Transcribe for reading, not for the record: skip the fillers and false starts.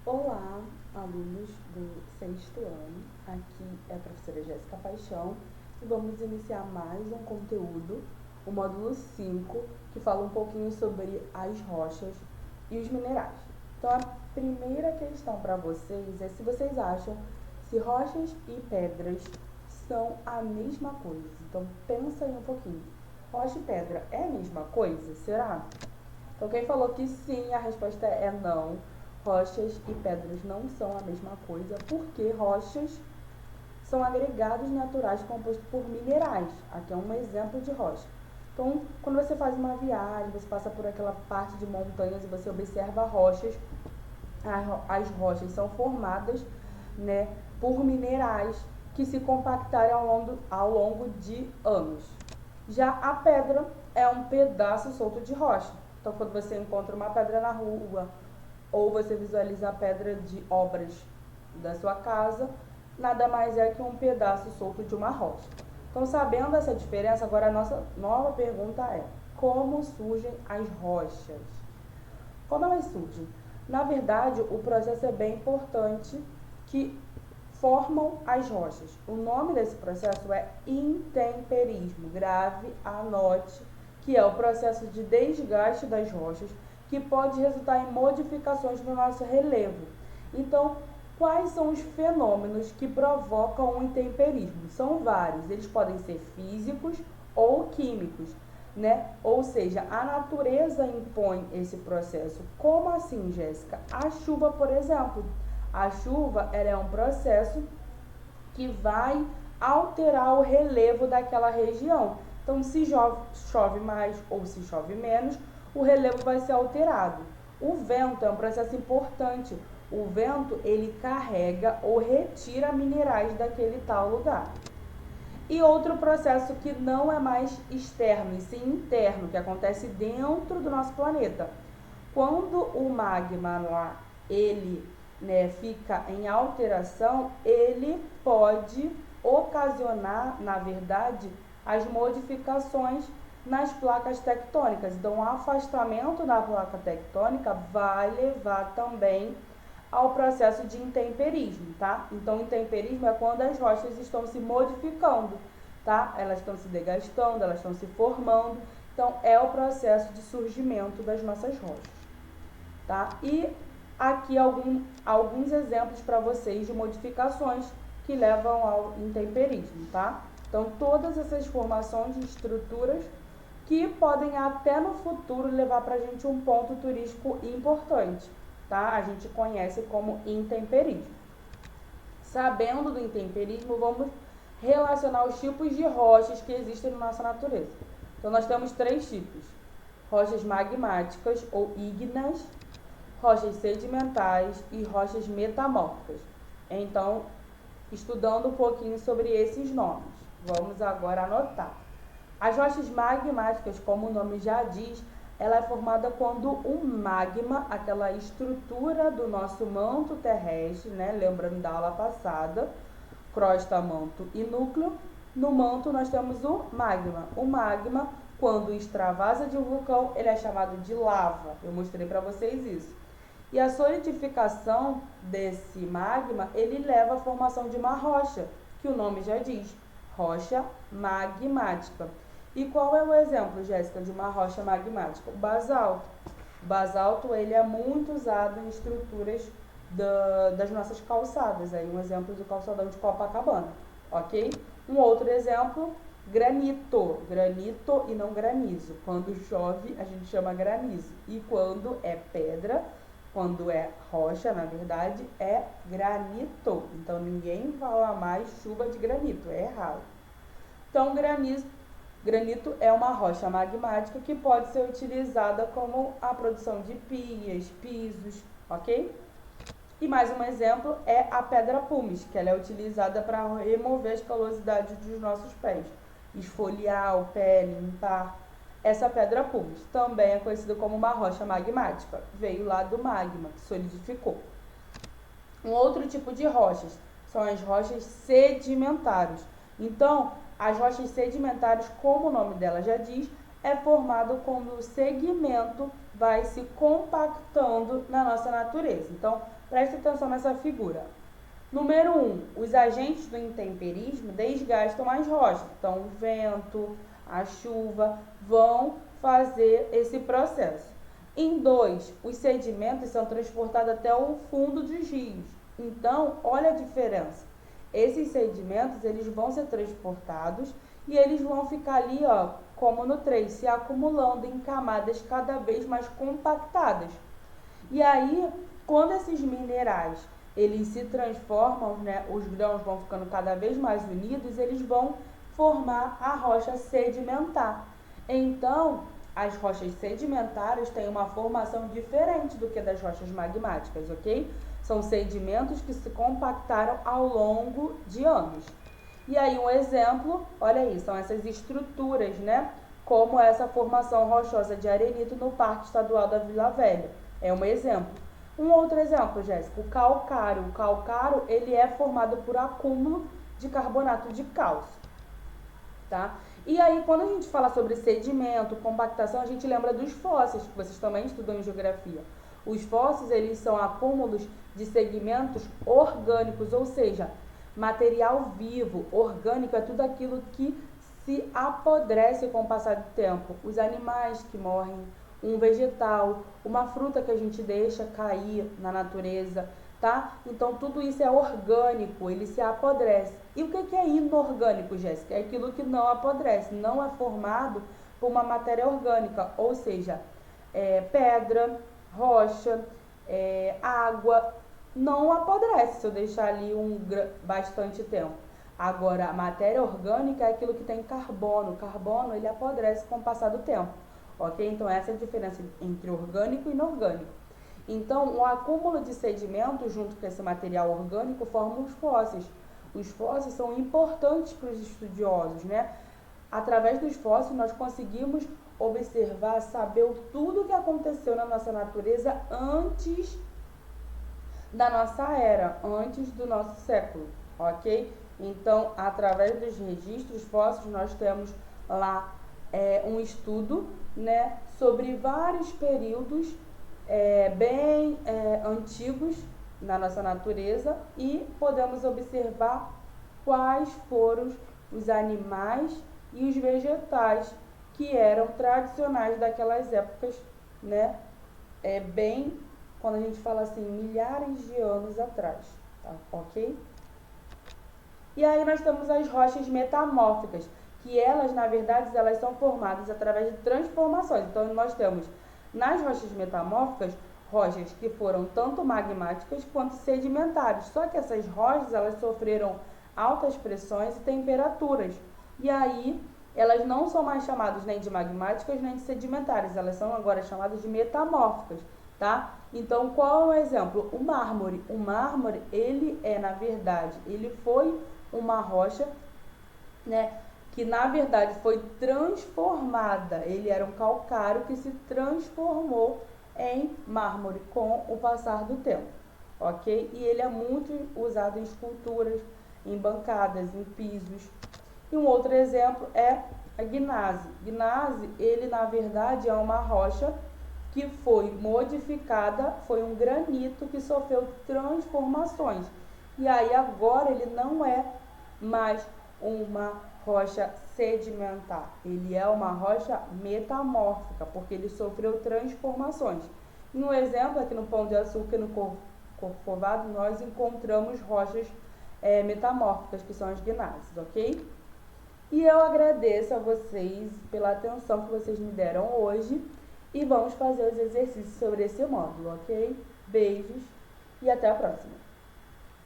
Olá, alunos do sexto ano. Aqui é a professora Jéssica Paixão e vamos iniciar mais um conteúdo, o módulo 5, que fala um pouquinho sobre as rochas e os minerais. Então, a primeira questão para vocês é se vocês acham se rochas e pedras são a mesma coisa. Então, pensa aí um pouquinho. Rocha e pedra é a mesma coisa? Será? Então, quem falou que sim, a resposta é não. Rochas e pedras não são a mesma coisa, porque rochas são agregados naturais compostos por minerais. Aqui é um exemplo de rocha. Então, quando você faz uma viagem, você passa por aquela parte de montanhas e você observa rochas, as rochas são formadas, né, por minerais que se compactaram ao longo de anos. Já a pedra é um pedaço solto de rocha. Então, quando você encontra uma pedra na rua ou você visualiza a pedra de obras da sua casa, nada mais é que um pedaço solto de uma rocha. Então, sabendo essa diferença, agora a nossa nova pergunta é: como surgem as rochas? Como elas surgem? Na verdade, o processo é bem importante que formam as rochas. O nome desse processo é intemperismo. Grave, anote, que é o processo de desgaste das rochas, que pode resultar em modificações no nosso relevo. Então, quais são os fenômenos que provocam o intemperismo? São vários, eles podem ser físicos ou químicos, né? Ou seja, a natureza impõe esse processo. Como assim, Jéssica? A chuva, por exemplo. A chuva, ela é um processo que vai alterar o relevo daquela região. Então, se chove mais ou se chove menos, o relevo vai ser alterado. O vento é um processo importante. O vento, ele carrega ou retira minerais daquele tal lugar. E outro processo que não é mais externo, e sim interno, que acontece dentro do nosso planeta. Quando o magma lá, ele, né, fica em alteração, ele pode ocasionar, na verdade, as modificações nas placas tectônicas. Então, o afastamento da placa tectônica vai levar também ao processo de intemperismo, tá? Então, intemperismo é quando as rochas estão se modificando, tá? Elas estão se desgastando, elas estão se formando. Então, é o processo de surgimento das nossas rochas, tá? E aqui alguns exemplos para vocês de modificações que levam ao intemperismo, tá? Então, todas essas formações de estruturas que podem até no futuro levar para a gente um ponto turístico importante, tá? A gente conhece como intemperismo. Sabendo do intemperismo, vamos relacionar os tipos de rochas que existem na nossa natureza. Então, nós temos 3 tipos: rochas magmáticas ou ígneas, rochas sedimentares e rochas metamórficas. Então, estudando um pouquinho sobre esses nomes, vamos agora anotar. As rochas magmáticas, como o nome já diz, ela é formada quando o magma, aquela estrutura do nosso manto terrestre, né, lembrando da aula passada, crosta, manto e núcleo. No manto nós temos o magma. O magma, quando extravasa de um vulcão, ele é chamado de lava. Eu mostrei para vocês isso. E a solidificação desse magma, ele leva à formação de uma rocha, que o nome já diz, rocha magmática. E qual é o exemplo, Jéssica, de uma rocha magmática? O basalto. O basalto, ele é muito usado em estruturas das nossas calçadas. Aí um exemplo do calçadão de Copacabana, ok? Um outro exemplo, granito. Granito e não granizo. Quando chove, a gente chama granizo. E quando é pedra, quando é rocha, na verdade, é granito. Então, ninguém fala mais chuva de granito, é errado. Então, granito é uma rocha magmática que pode ser utilizada como a produção de pias, pisos, ok? E mais um exemplo é a pedra pumice, que ela é utilizada para remover as calosidades dos nossos pés, esfoliar o pé, limpar. Essa pedra pumice também é conhecida como uma rocha magmática, veio lá do magma, que solidificou. Um outro tipo de rochas são as rochas sedimentares. Então, as rochas sedimentares, como o nome dela já diz, é formado quando o sedimento vai se compactando na nossa natureza. Então, Preste atenção nessa figura. Número 1, os agentes do intemperismo desgastam as rochas. Então, o vento, a chuva vão fazer esse processo. Em 2, os sedimentos são transportados até o fundo dos rios. Então, olha a diferença. Esses sedimentos, eles vão ser transportados e eles vão ficar ali, ó, como no 3, se acumulando em camadas cada vez mais compactadas. E aí, quando esses minerais eles se transformam, né, os grãos vão ficando cada vez mais unidos, eles vão formar a rocha sedimentar. Então, as rochas sedimentares têm uma formação diferente do que das rochas magmáticas, ok? São sedimentos que se compactaram ao longo de anos. E aí um exemplo, olha aí, são essas estruturas, né? Como essa formação rochosa de arenito no Parque Estadual da Vila Velha. É um exemplo. Um outro exemplo, Jéssica, o calcário. O calcário, ele é formado por acúmulo de carbonato de cálcio, tá? E aí, quando a gente fala sobre sedimento, compactação, a gente lembra dos fósseis, que vocês também estudam em geografia. Os fósseis, eles são acúmulos de segmentos orgânicos, ou seja, material vivo. Orgânico é tudo aquilo que se apodrece com o passar do tempo. Os animais que morrem, um vegetal, uma fruta que a gente deixa cair na natureza, tá? Então, tudo isso é orgânico, ele se apodrece. E o que é inorgânico, Jéssica? É aquilo que não apodrece, não é formado por uma matéria orgânica, ou seja, pedra, rocha, água, não apodrece se eu deixar ali bastante tempo. Agora, a matéria orgânica é aquilo que tem carbono. O carbono, ele apodrece com o passar do tempo. Ok? Então, essa é a diferença entre orgânico e inorgânico. Então, o acúmulo de sedimento junto com esse material orgânico forma os fósseis. Os fósseis são importantes para os estudiosos, né? Através dos fósseis, nós conseguimos observar, saber tudo o que aconteceu na nossa natureza antes da nossa era, antes do nosso século, ok? Então, através dos registros fósseis, nós temos lá um estudo, né, sobre vários períodos bem antigos na nossa natureza e podemos observar quais foram os animais e os vegetais que eram tradicionais daquelas épocas, né, bem, quando a gente fala assim, milhares de anos atrás, tá? Ok? E aí nós temos as rochas metamórficas, que elas, na verdade, elas são formadas através de transformações. Então, nós temos nas rochas metamórficas, rochas que foram tanto magmáticas quanto sedimentares. Só que essas rochas, elas sofreram altas pressões e temperaturas. E aí, elas não são mais chamadas nem de magmáticas nem de sedimentares. Elas são agora chamadas de metamórficas, tá? Então, qual é o exemplo? O mármore. O mármore, ele na verdade, ele foi uma rocha, né, que na verdade foi transformada. Ele era um calcário que se transformou em mármore com o passar do tempo, ok? E ele é muito usado em esculturas, em bancadas, em pisos. E um outro exemplo é a gnase. Gnase, ele na verdade é uma rocha que foi modificada, foi um granito que sofreu transformações. E aí agora ele não é mais uma rocha sedimentar, ele é uma rocha metamórfica, porque ele sofreu transformações. E um exemplo, aqui no Pão de Açúcar e no Corcovado, nós encontramos rochas metamórficas, que são as gnáceas, ok? E eu agradeço a vocês pela atenção que vocês me deram hoje e vamos fazer os exercícios sobre esse módulo, ok? Beijos e até a próxima!